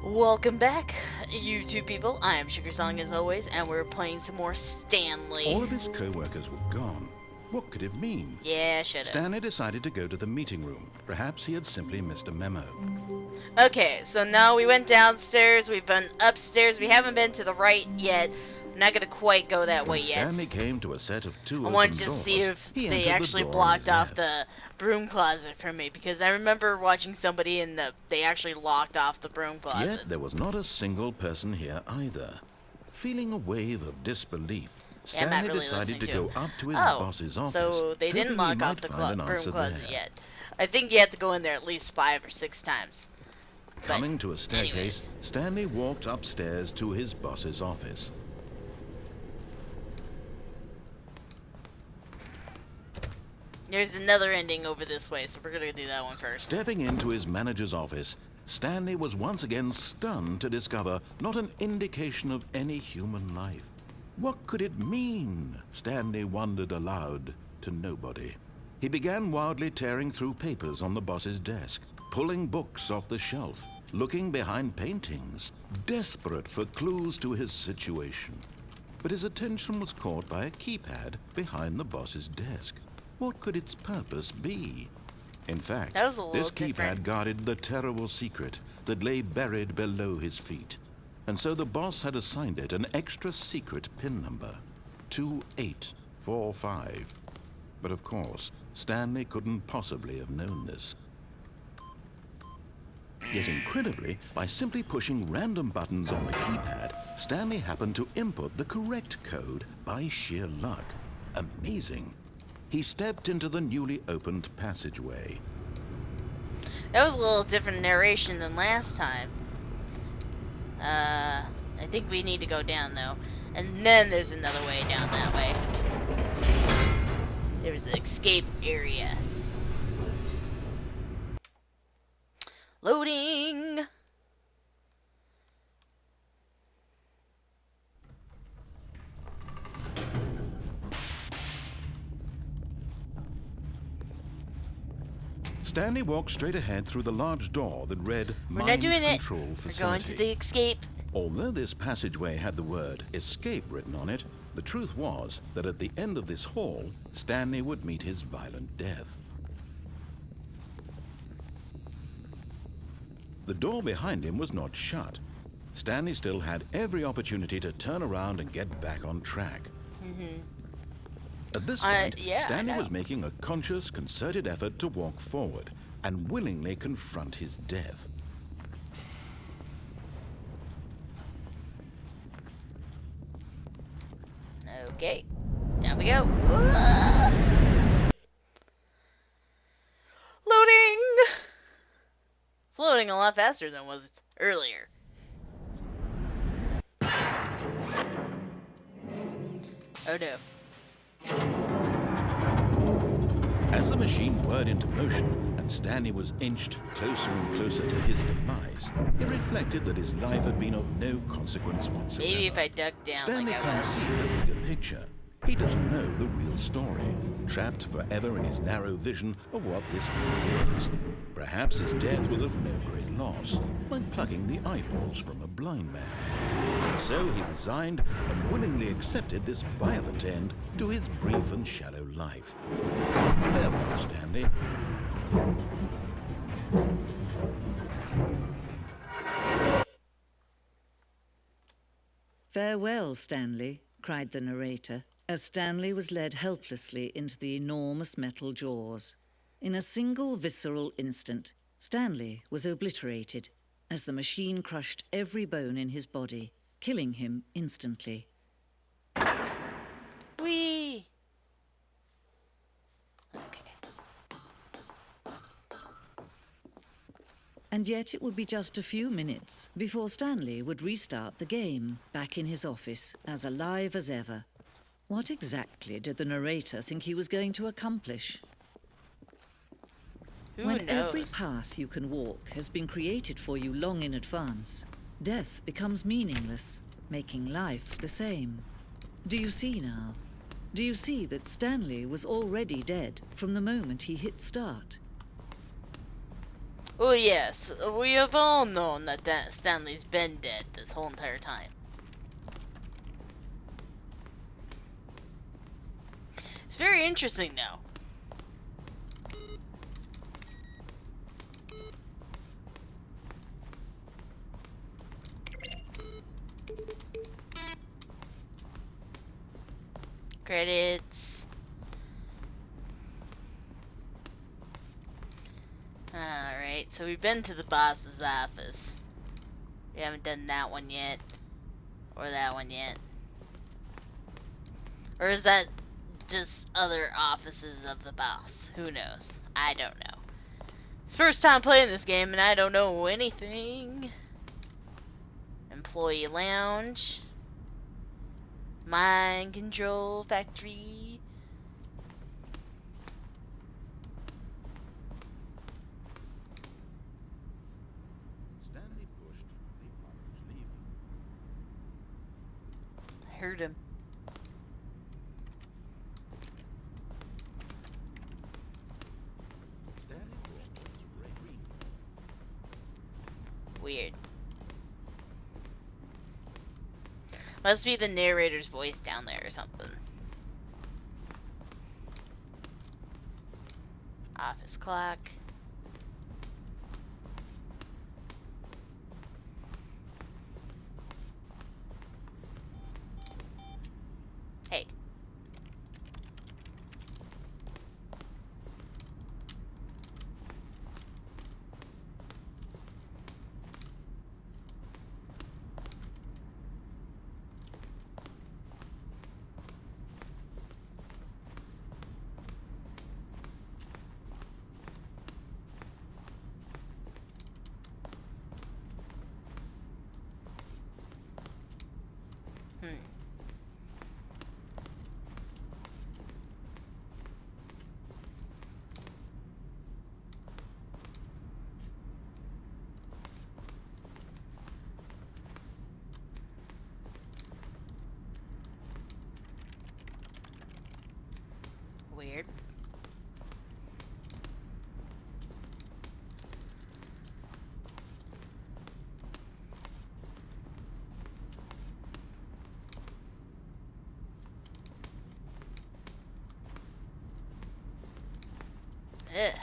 Welcome back, YouTube people. I am Sugar Song as always, and we're playing some more Stanley. All of his co-workers were gone. What could it mean? Yeah, shut up. Stanley decided to go to the meeting room. Perhaps he had simply missed a memo. Okay, so now we went downstairs, we've been upstairs, we haven't been to the right yet. I'm not gonna quite go that way yet. Stanley came to a set of two I open wanted to doors. see if He they entered actually the door blocked on his off left. the broom closet for me, because I remember watching somebody and they actually locked off the broom closet. Yet there was not a single person here either. Feeling a wave of disbelief, Yeah, I'm not Stanley really decided to listening go up to his Oh, boss's office. so they didn't hoping he lock off might the find an broom answer closet there. yet. I think you have to go in there at least 5 or 6 times. Coming to a staircase, anyways. Stanley walked upstairs to his boss's office. There's another ending over this way, so we're gonna do that one first. Stepping into his manager's office, Stanley was once again stunned to discover not an indication of any human life. What could it mean? Stanley wondered aloud to nobody. He began wildly tearing through papers on the boss's desk, pulling books off the shelf, looking behind paintings, desperate for clues to his situation. But his attention was caught by a keypad behind the boss's desk. What could its purpose be? In fact, That was a little this keypad different. guarded the terrible secret that lay buried below his feet. And so the boss had assigned it an extra secret PIN number, 2845. But of course, Stanley couldn't possibly have known this. Yet incredibly, by simply pushing random buttons on the keypad, Stanley happened to input the correct code by sheer luck. Amazing. He stepped into the newly opened passageway. That was a little different narration than last time. I think we need to go down though. And then there's another way down that way. There's an escape area. Loading! Stanley walked straight ahead through the large door that read We're not Mind doing it. Control We're Facility. going to the escape. Although this passageway had the word escape written on it, the truth was that at the end of this hall, Stanley would meet his violent death. The door behind him was not shut. Stanley still had every opportunity to turn around and get back on track. At this point, yeah, I Stanley know. was making a conscious, concerted effort to walk forward and willingly confront his death. Okay, down we go. Ah! Loading! It's loading a lot faster than it was earlier. Oh no. As the machine whirred into motion and Stanley was inched closer and closer to his demise, he reflected that his life had been of no consequence whatsoever. Maybe if I duck down Stanley like I can't was. see the bigger picture. He doesn't know the real story, trapped forever in his narrow vision of what this world is. Perhaps his death was of no great loss, like plucking the eyeballs from a blind man. And so he resigned and willingly accepted this violent end to his brief and shallow life. Farewell, Stanley. "Farewell, Stanley," cried the narrator, as Stanley was led helplessly into the enormous metal jaws. In a single visceral instant, Stanley was obliterated as the machine crushed every bone in his body, killing him instantly. Whee! Okay. And yet it would be just a few minutes before Stanley would restart the game, back in his office, as alive as ever. What exactly did the narrator think he was going to accomplish? Who When knows? every path you can walk has been created for you long in advance, death becomes meaningless, making life the same. Do you see now? Do you see that Stanley was already dead from the moment he hit start? Oh yes, we have all known that Stanley's been dead this whole entire time. It's very interesting now. Credits. Alright, so we've been to the boss's office. We haven't done that one yet. Or that one yet. Or is that just other offices of the boss? Who knows? I don't know. It's first time playing this game and I don't know anything. Employee lounge. Mind control factory. Stanley pushed the orange lever. I heard him. Stanley pushed the gray green. Weird. Must be the narrator's voice down there or something. Office clock. Hey. Weird. Ugh.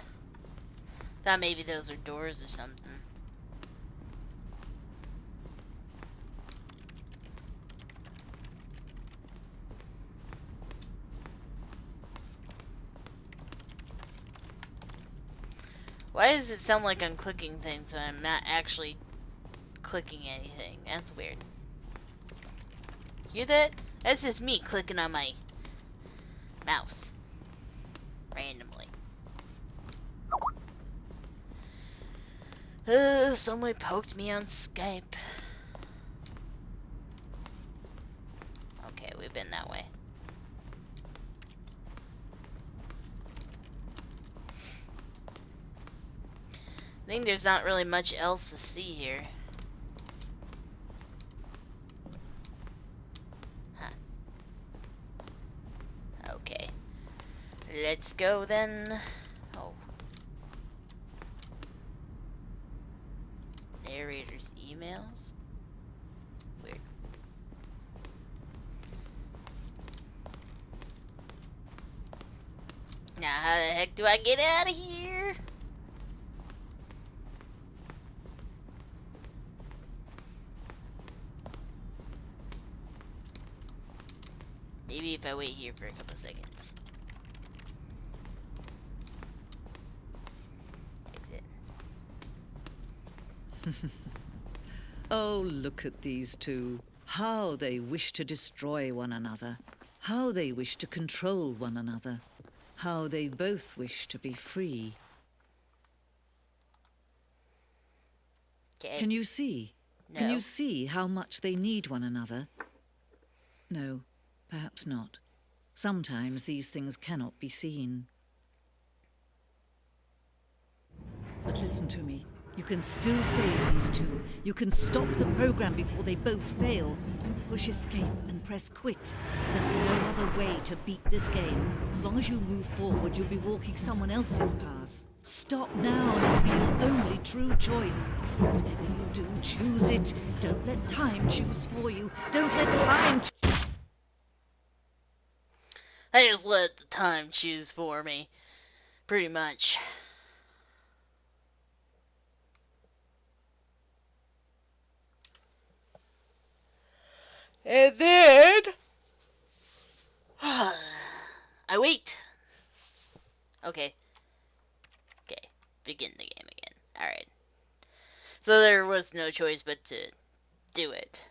Thought maybe those are doors or something. Why does it sound like I'm clicking things when I'm not actually clicking anything? That's weird. Hear that? That's just me clicking on my mouse. Randomly. Someone poked me on Skype. Okay, we've been that way. I think there's not really much else to see here. Huh. Okay. Let's go then. Oh. Narrator's emails? Weird. Now how the heck do I get out of here? Maybe if I wait here for a couple seconds. Exit. Oh, look at these two. How they wish to destroy one another. How they wish to control one another. How they both wish to be free. Okay. Can you see? No. Can you see how much they need one another? No, perhaps not. Sometimes these things cannot be seen. But listen to me. You can still save these two. You can stop the program before they both fail. Push escape and press quit. There's no other way to beat this game. As long as you move forward, you'll be walking someone else's path. Stop now. It'll be your only true choice. Whatever you do, choose it. Don't let time choose for you. Don't let time I just let the time choose for me. Pretty much. And then I wait. Okay. Okay. Begin the game again. Alright. So there was no choice but to do it.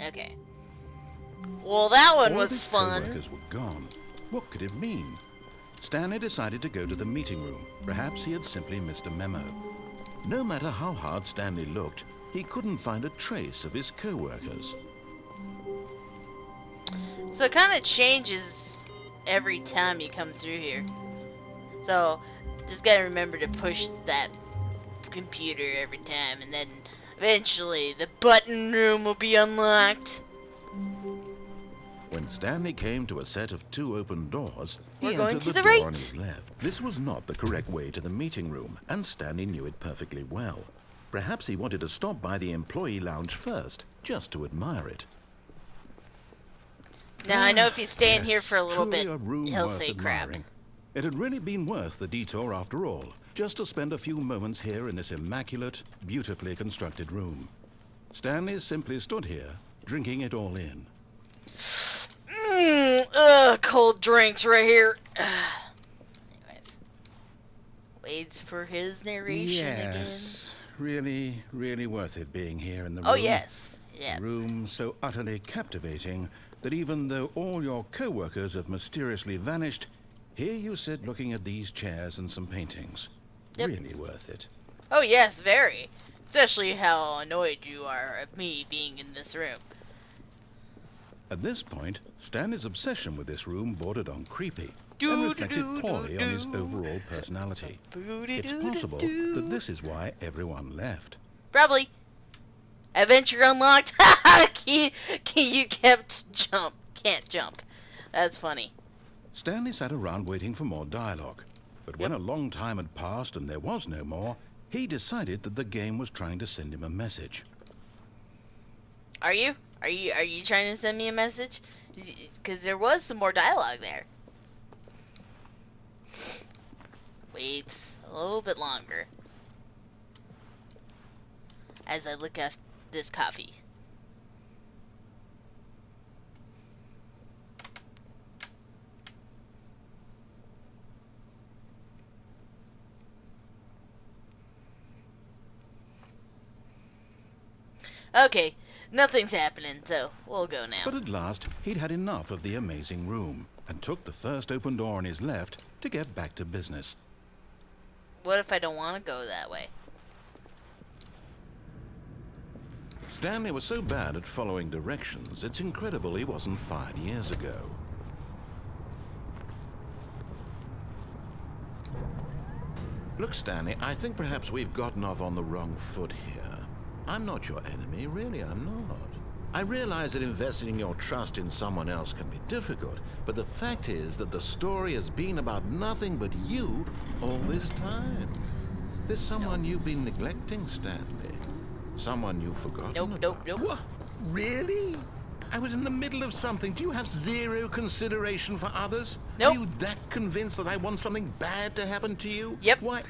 Okay. Well, that one All was his fun. co-workers were gone. What could it mean? Stanley decided to go to the meeting room. Perhaps he had simply missed a memo. No matter how hard Stanley looked, he couldn't find a trace of his co-workers. So it kind of changes every time you come through here. So just gotta remember to push that computer every time, and then eventually the button room will be unlocked. When Stanley came to a set of 2 open doors, he We're going entered to the the door on right. his left. This was not the correct way to the meeting room, and Stanley knew it perfectly well. Perhaps he wanted to stop by the employee lounge first, just to admire it. Now I know if he's staying here Yes, for a little truly bit, a room he'll worth say crap. admiring. It had really been worth the detour after all, just to spend a few moments here in this immaculate, beautifully constructed room. Stanley simply stood here, drinking it all in. Cold drinks right here. Anyways, waits for his narration Yes, really, really worth it being here in the room. again. Oh yes, yeah. A room so utterly captivating that even though all your co-workers have mysteriously vanished, here you sit looking at these chairs and some paintings. Yep. Really worth it. Oh yes, very. Especially how annoyed you are of me being in this room. At this point, Stanley's obsession with this room bordered on creepy and reflected poorly on his overall personality. It's possible that this is why everyone left. Probably. Adventure unlocked. You can't jump. That's funny. Stanley sat around waiting for more dialogue, but when a long time had passed and there was no more, he decided that the game was trying to send him a message. Are you trying to send me a message? Because there was some more dialogue there. Wait a little bit longer as I look at this coffee. Okay, nothing's happening, so we'll go now. But at last, he'd had enough of the amazing room and took the first open door on his left to get back to business. What if I don't want to go that way? Stanley was so bad at following directions, it's incredible he wasn't fired years ago. Look, Stanley, I think perhaps we've gotten off on the wrong foot here. I'm not your enemy, really, I'm not. I realize that investing your trust in someone else can be difficult, but the fact is that the story has been about nothing but you all this time. There's someone you've been neglecting, Stanley. Someone you've forgotten about. Nope. What? Really? I was in the middle of something. Do you have zero consideration for others? Nope. Are you that convinced that I want something bad to happen to you? Yep. Why,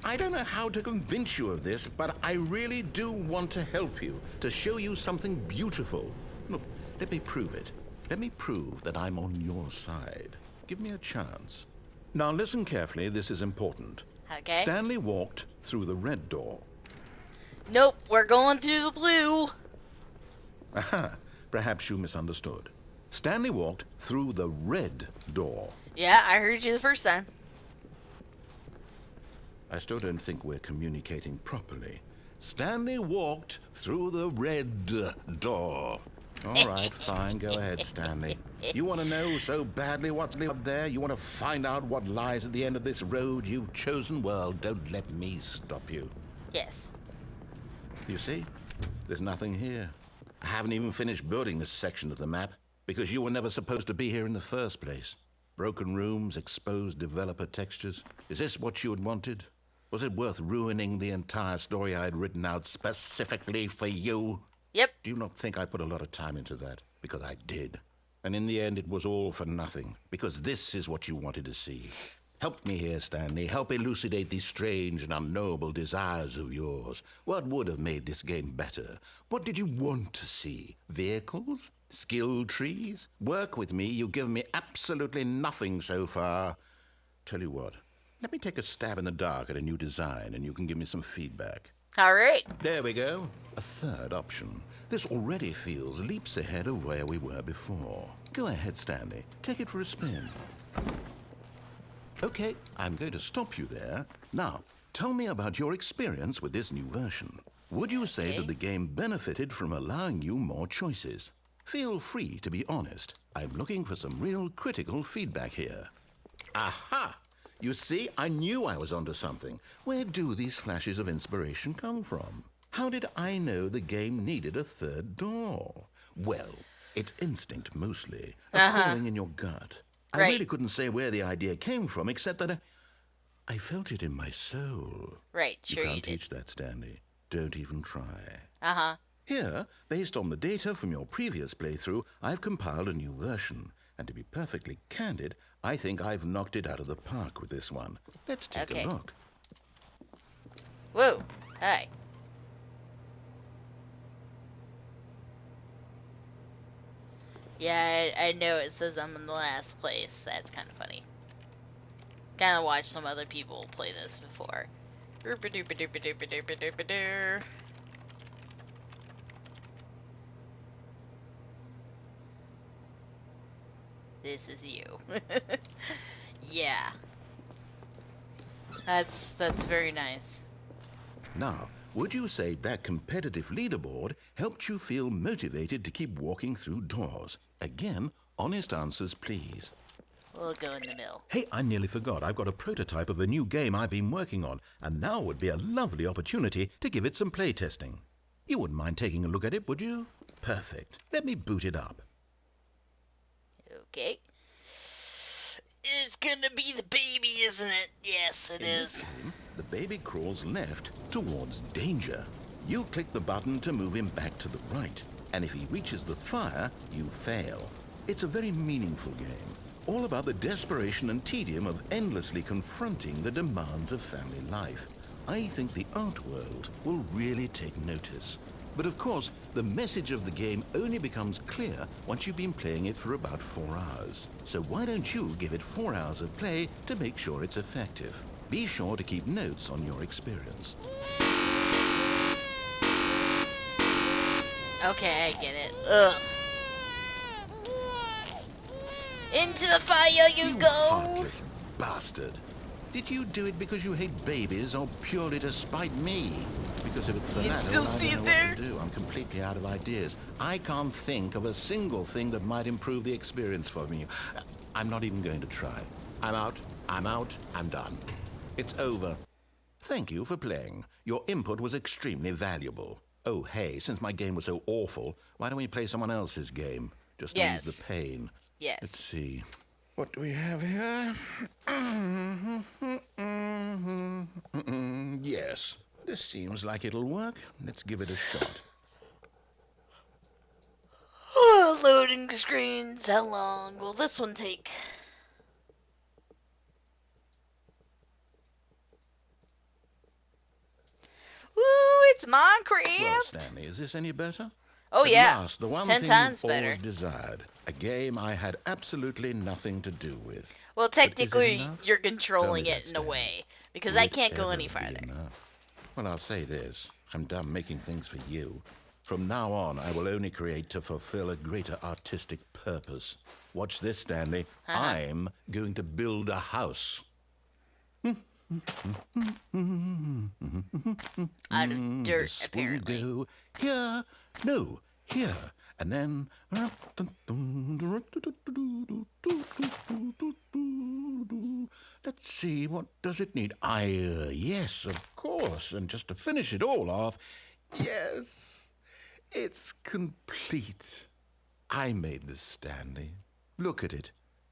I don't know how to convince you of this, but I really do want to help you, to show you something beautiful. Look, let me prove it. Let me prove that I'm on your side. Give me a chance. Now listen carefully, this is important. Okay. Stanley walked through the red door. Nope, we're going through the blue. Aha, perhaps you misunderstood. Stanley walked through the red door. Yeah, I heard you the first time. I still don't think we're communicating properly. Stanley walked through the red door. All right, fine, go ahead, Stanley. You want to know so badly what's out there? You want to find out what lies at the end of this road you've chosen? Well, don't let me stop you. Yes. You see, there's nothing here. I haven't even finished building this section of the map because you were never supposed to be here in the first place. Broken rooms, exposed developer textures. Is this what you had wanted? Was it worth ruining the entire story I had written out specifically for you? Yep. Do you not think I put a lot of time into that? Because I did. And in the end, it was all for nothing. Because this is what you wanted to see. Help me here, Stanley. Help elucidate these strange and unknowable desires of yours. What would have made this game better? What did you want to see? Vehicles? Skill trees? Work with me. You've given me absolutely nothing so far. Tell you what. Let me take a stab in the dark at a new design, and you can give me some feedback. All right. There we go. A third option. This already feels leaps ahead of where we were before. Go ahead, Stanley. Take it for a spin. Okay, I'm going to stop you there. Now, tell me about your experience with this new version. Would you say that the game benefited from allowing you more choices? Feel free to be honest. I'm looking for some real critical feedback here. Aha! You see, I knew I was onto something. Where do these flashes of inspiration come from? How did I know the game needed a third door? Well, it's instinct mostly, a calling in your gut. I really couldn't say where the idea came from, except that I felt it in my soul. Right, sure You you can't did. teach that, Stanley. Don't even try. Uh-huh. Here, based on the data from your previous playthrough, I've compiled a new version. And to be perfectly candid, I think I've knocked it out of the park with this one. Let's take a look. Whoa. Hi. Yeah, I know it says I'm in the last place. That's kind of funny. Kind of watched some other people play this before. This is you. Yeah. That's very nice. Now, would you say that competitive leaderboard helped you feel motivated to keep walking through doors? Again, honest answers, please. We'll go in the middle. Hey, I nearly forgot. I've got a prototype of a new game I've been working on, and now would be a lovely opportunity to give it some playtesting. You wouldn't mind taking a look at it, would you? Perfect. Let me boot it up. Okay. It's gonna be the baby, isn't it? Yes, it In is. this game, the baby crawls left towards danger. You click the button to move him back to the right, and if he reaches the fire, you fail. It's a very meaningful game, all about the desperation and tedium of endlessly confronting the demands of family life. I think the art world will really take notice. But of course, the message of the game only becomes clear once you've been playing it for about 4 hours. So why don't you give it 4 hours of play to make sure it's effective? Be sure to keep notes on your experience. Okay, I get it. Ugh. Into the fire you go! Heartless bastard. Did you do it because you hate babies or purely to spite me? Because if it's the You latter, still I see don't it know there? what to do. I'm completely out of ideas. I can't think of a single thing that might improve the experience for me. I'm not even going to try. I'm out. I'm done. It's over. Thank you for playing. Your input was extremely valuable. Oh, hey, since my game was so awful, why don't we play someone else's game? Just to ease the pain. Yes. Let's see. What do we have here? Yes, this seems like it'll work. Let's give it a shot. Oh, loading screens. How long will this one take? Woo, it's Minecraft! Well, Stanley, is this any better? Oh, At yeah. last, the one 10 thing times you've better. always desired. A game I had absolutely nothing to do with. Well, But is it technically, enough? you're Tell controlling me it that, in a Stanley. way. Because Will I it can't go ever any be farther. enough? Well, I'll say this. I'm done making things for you. From now on, I will only create to fulfill a greater artistic purpose. Watch this, Stanley. I'm going to build a house. Out of dirt, This apparently. will go here. No, here. And then... Let's see, what does it need? Yes, of course. And just to finish it all off, yes, it's complete. I made this, Stanley. Look at it.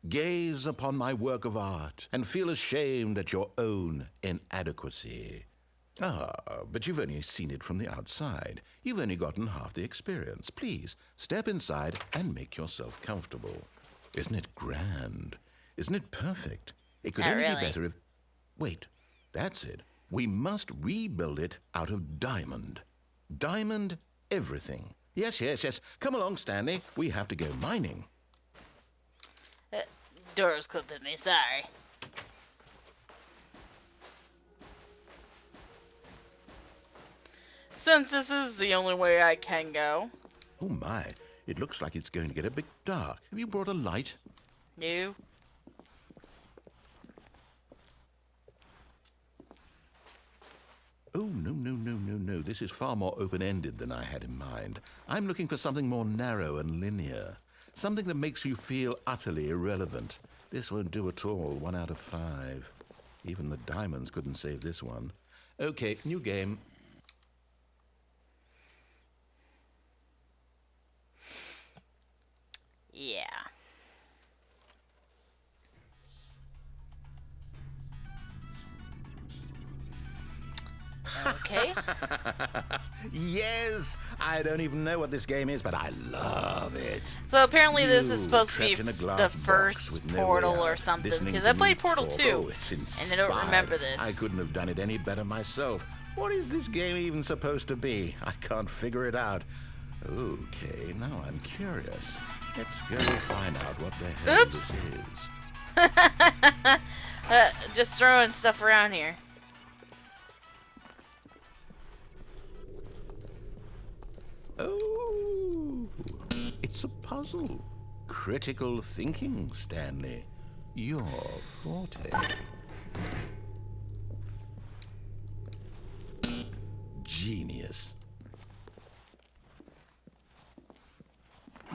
gaze upon my work of art, and feel ashamed at your own inadequacy. Ah, but you've only seen it from the outside. You've only gotten half the experience. Please, step inside and make yourself comfortable. Isn't it grand? Isn't it perfect? It could Not only really. be better if... Wait, that's it. We must rebuild it out of diamond. Diamond everything. Yes, yes, yes. Come along, Stanley. We have to go mining. Door's closed on me, sorry. Since this is the only way I can go. Oh my, it looks like it's going to get a bit dark. Have you brought a light? No. Oh, no, no, no, no, no. This is far more open-ended than I had in mind. I'm looking for something more narrow and linear. Something that makes you feel utterly irrelevant. This won't do at all. 1 out of 5. Even the diamonds couldn't save this one. Okay, new game. Yeah. Okay. Yes! I don't even know what this game is, but I love it. So apparently this is You, supposed to be trapped in a the glass box first with no way Portal or out, something, listening because to I me played Portal talk. 2, Oh, it's and I don't remember inspired. this. I couldn't have done it any better myself. What is this game even supposed to be? I can't figure it out. Okay, now I'm curious. Let's go find out what the hell Oops. this is. Just throwing stuff around here. Oh, it's a puzzle. Critical thinking, Stanley. Your forte. Genius.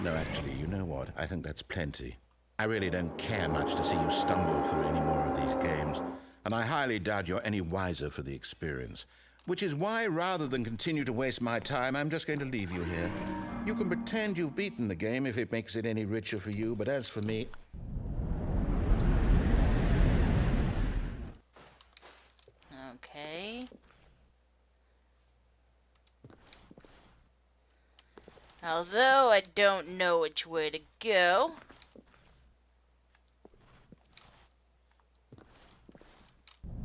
No, actually, you know what? I think that's plenty. I really don't care much to see you stumble through any more of these games, and I highly doubt you're any wiser for the experience. Which is why, rather than continue to waste my time, I'm just going to leave you here. You can pretend you've beaten the game if it makes it any richer for you, but as for me... Okay. Although I don't know which way to go.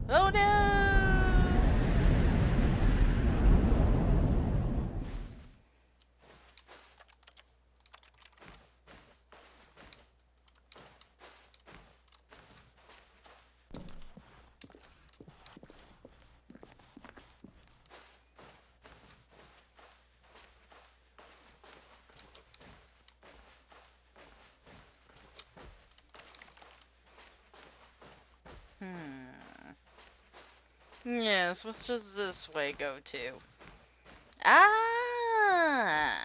Oh no! Yes, which does this way go to? Ah!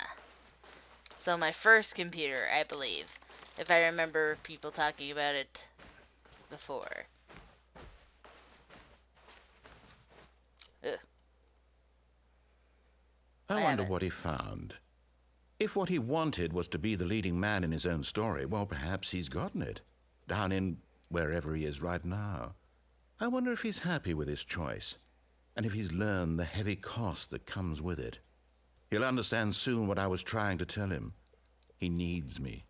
So my first computer, I believe. If I remember people talking about it before. Ugh. I I wonder haven't. what he found. If what he wanted was to be the leading man in his own story, well, perhaps he's gotten it. Down in wherever he is right now. I wonder if he's happy with his choice, and if he's learned the heavy cost that comes with it. He'll understand soon what I was trying to tell him. He needs me.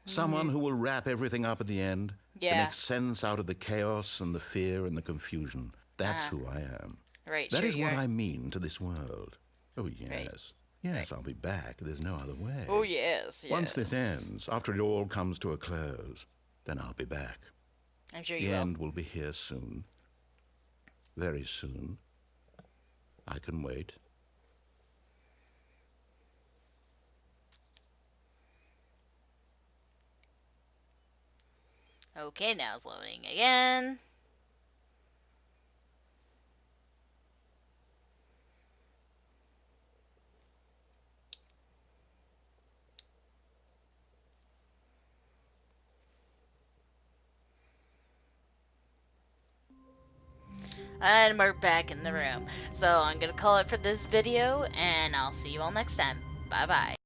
Someone who will wrap everything up at the end, to Yeah. make sense out of the chaos and the fear and the confusion. That's who I am. Right, That sure is you what are. I mean to this world. Oh, yes. Right. Yes, I'll be back. There's no other way. Oh yes, yes. Once this ends, after it all comes to a close, then I'll be back. I'm sure The you will. end will be here soon. Very soon. I can wait. Okay, now it's loading again. And we're back in the room. So I'm gonna call it for this video, and I'll see you all next time. Bye bye.